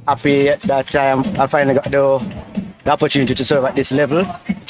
happy that I finally got the opportunity to serve at this level.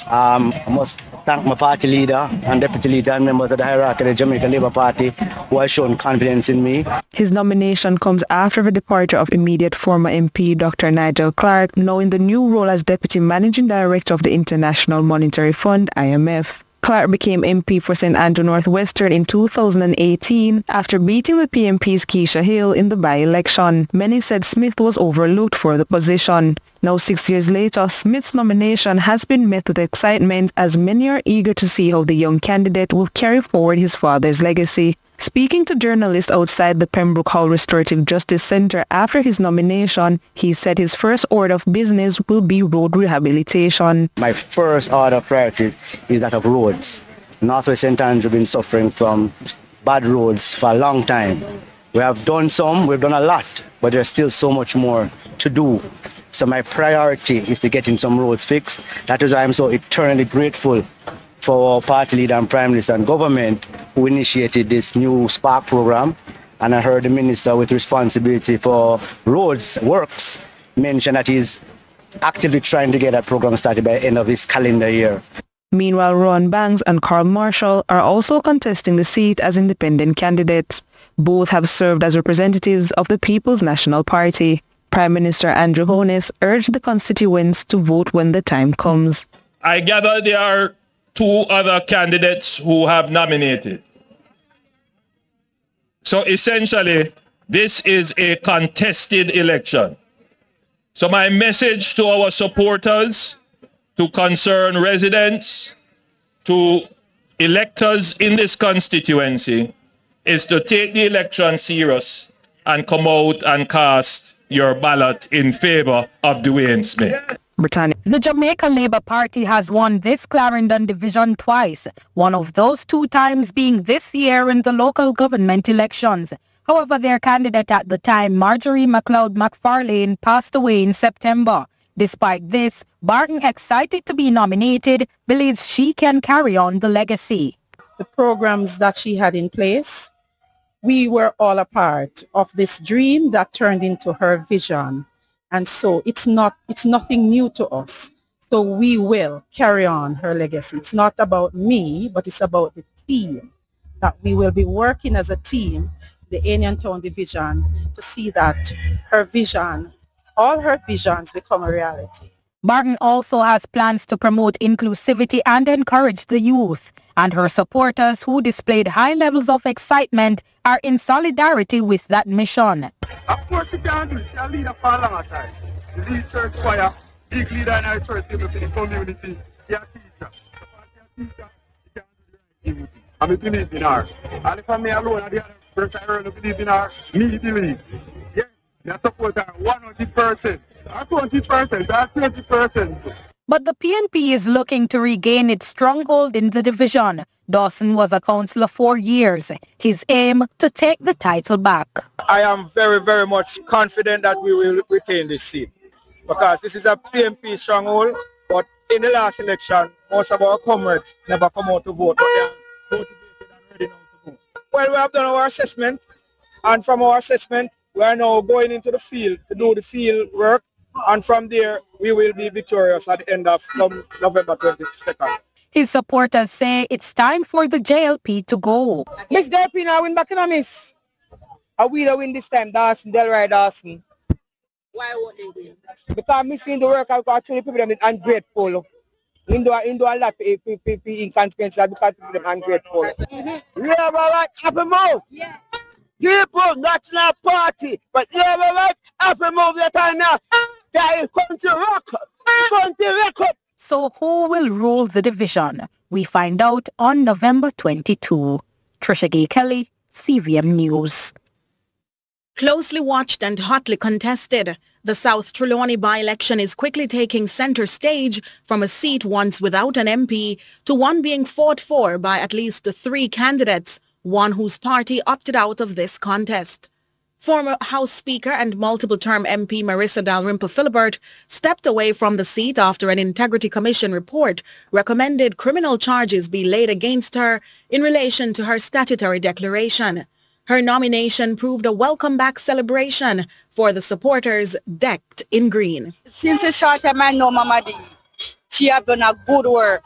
I must thank my party leader and deputy leader and members of the hierarchy of the Jamaican Labour Party who have shown confidence in me. His nomination comes after the departure of immediate former MP Dr. Nigel Clark, now in the new role as Deputy Managing Director of the International Monetary Fund, IMF. Clark became MP for St. Andrew Northwestern in 2018 after beating the PNP's Keisha Hill in the by-election. Many said Smith was overlooked for the position. Now 6 years later, Smith's nomination has been met with excitement as many are eager to see how the young candidate will carry forward his father's legacy. Speaking to journalists outside the Pembroke Hall Restorative Justice Centre after his nomination, he said his first order of business will be road rehabilitation. My first order of priority is that of roads. Northwest St. Andrew has been suffering from bad roads for a long time. We have done some, we've done a lot, but there's still so much more to do. So my priority is to getting some roads fixed. That is why I'm so eternally grateful for our party leader and Prime Minister and government who initiated this new Spark program. And I heard the Minister with responsibility for roads, works, mention that he's actively trying to get that program started by the end of this calendar year. Meanwhile, Ron Banks and Carl Marshall are also contesting the seat as independent candidates. Both have served as representatives of the People's National Party. Prime Minister Andrew Holness urged the constituents to vote when the time comes. I gather there are 2 other candidates who have nominated. So essentially, this is a contested election. So my message to our supporters, to concerned residents, to electors in this constituency, is to take the election serious and come out and cast your ballot in favor of Duane Smith. Britannia. The Jamaican Labour Party has won this Clarendon division twice, one of those 2 times being this year in the local government elections. However, their candidate at the time, Marjorie McLeod McFarlane, passed away in September. Despite this, Barton, excited to be nominated, believes she can carry on the legacy. The programs that she had in place, we were all a part of this dream that turned into her vision. And so it's nothing new to us. So we will carry on her legacy. It's not about me, but it's about the team. That we will be working as a team, the Anion Town Division, to see that her vision, all her visions become a reality. Barton also has plans to promote inclusivity and encourage the youth. And her supporters, who displayed high levels of excitement, are in solidarity with that mission. Of course she can do it. She's a leader for a long time. She leads church choir, big leader in our church, people for the community. She's a teacher. She can do the right thing. And I believe in her. And if I'm me alone and the other person I don't believe in her, me believe. Yeah, I support her 100%. Or 20%, or 20%. But the PNP is looking to regain its stronghold in the division. Dawson was a councillor 4 years. His aim to take the title back. I am very, very much confident that we will retain this seat because this is a PNP stronghold. But in the last election, most of our comrades never come out to vote, but they are motivated and ready now to vote. Well, we have done our assessment, and from our assessment, we are now going into the field to do the field work. And from there, we will be victorious at the end of November 22nd. His supporters say it's time for the JLP to go. Miss JLP now win back in a miss. And we don't win this time, Dawson, Delroy Dawson. Why won't they win? Because me seeing the work I've got 20 people them ungrateful. We do a lot for inconsequences because people them ungrateful. We have a right to move. Yeah. People, National Party, but you have a right to move the time now. That is country record. So who will rule the division? We find out on November 22. Trisha Gay Kelly, CVM News. Closely watched and hotly contested, the South Trelawny by-election is quickly taking center stage from a seat once without an MP to one being fought for by at least 3 candidates, one whose party opted out of this contest. Former House Speaker and multiple-term MP Marissa Dalrymple-Philibert stepped away from the seat after an Integrity Commission report recommended criminal charges be laid against her in relation to her statutory declaration. Her nomination proved a welcome-back celebration for the supporters decked in green. Since the short time I know Mama D, she has done a good work.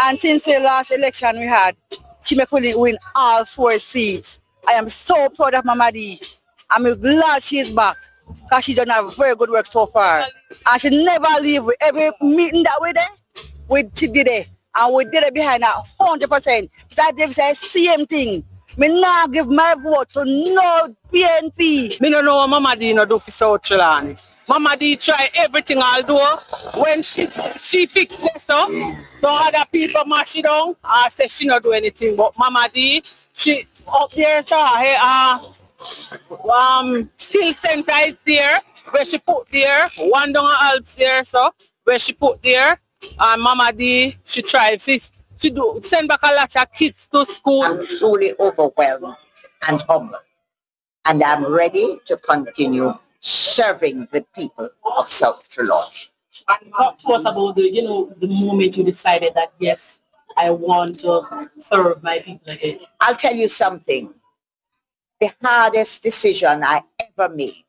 And since the last election we had, she may fully win all 4 seats. I am so proud of Mama D. I'm glad she's back because she's done a very good work so far. And she never leave. Every meeting that we did, she did it. And we did it behind her 100%. So I did the same thing. Me now give my vote to no PNP. Me don't know what Mama D do for South Trelawny. Mama D try everything although when she fix this up, so other people mash it down and say she not do anything. But Mama D, she up there, so her skill center is there, where she put there, one down Alps there, so where she put there, and Mama D, she try this. She do send back a lot of kids to school. I'm truly overwhelmed and humbled, and I'm ready to continue serving the people of South Trelawny. And talk to us about the moment you decided that yes, I want to serve my people again. I'll tell you something. The hardest decision I ever made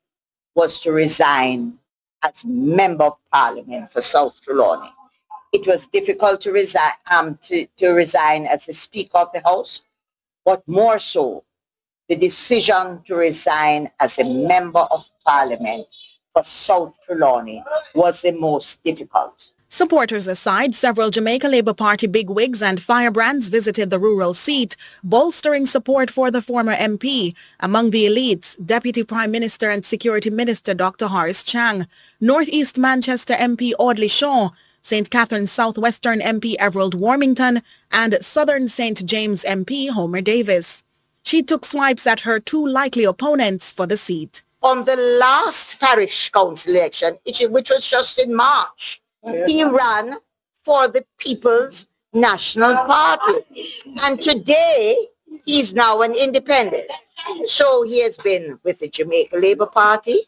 was to resign as Member of Parliament for South Trelawny. It was difficult to resign as the Speaker of the House, but more so, the decision to resign as a Member of Parliament for South Trelawny was the most difficult. Supporters aside, several Jamaica Labour Party bigwigs and firebrands visited the rural seat, bolstering support for the former MP. Among the elites, Deputy Prime Minister and Security Minister Dr. Horace Chang, North East Manchester MP Audley Shaw, St. Catherine's Southwestern MP Everald Warmington, and Southern St. James MP Homer Davis. She took swipes at her 2 likely opponents for the seat. On the last parish council election, which was just in March, he ran for the People's National Party. And today, he's now an independent. So he has been with the Jamaica Labour Party,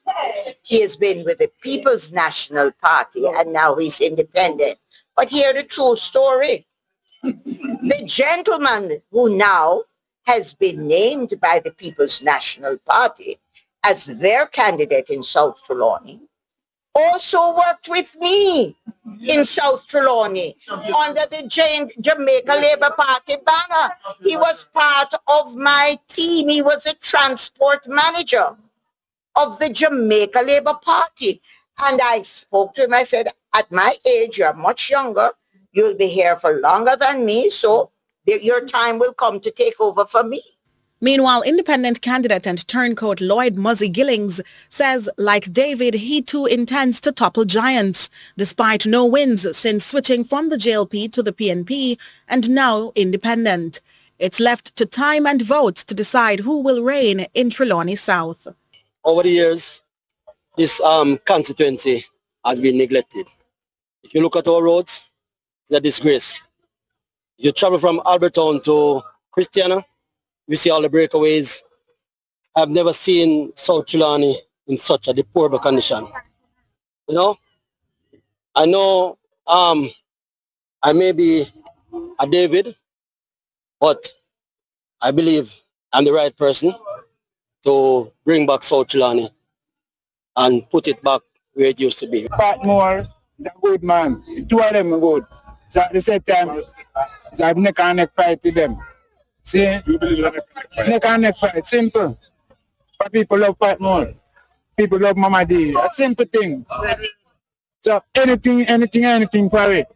he has been with the People's National Party, and now he's independent. But hear the true story. The gentleman who now has been named by the People's National Party as their candidate in South Trelawny also worked with me in South Trelawny under the Jamaica Labour Party banner. He was part of my team. He was a transport manager of the Jamaica Labour Party. And I spoke to him. I said, at my age, you're much younger. You'll be here for longer than me. So your time will come to take over for me. Meanwhile, independent candidate and turncoat Lloyd Muzzy Gillings says, like David, he too intends to topple giants, despite no wins since switching from the JLP to the PNP and now independent. It's left to time and votes to decide who will reign in Trelawny South. Over the years, this constituency has been neglected. If you look at our roads, it's a disgrace. You travel from Albertown to Christiana, we see all the breakaways. I've never seen South Trelawny in such a deplorable condition. You know? I know I may be a David, but I believe I'm the right person to bring back South Trelawny and put it back where it used to be. Patmore is a good man. 2 of them are good. So at the same time, so I've neck and neck fight with them. See? Neck and neck fight, simple. But people love Patmore. People love Mama D. A simple thing. So anything for it.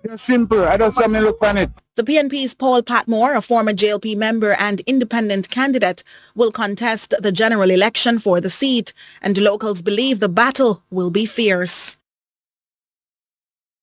It's simple. I don't see me look on it. The PNP's Paul Patmore, a former JLP member and independent candidate, will contest the general election for the seat, and locals believe the battle will be fierce.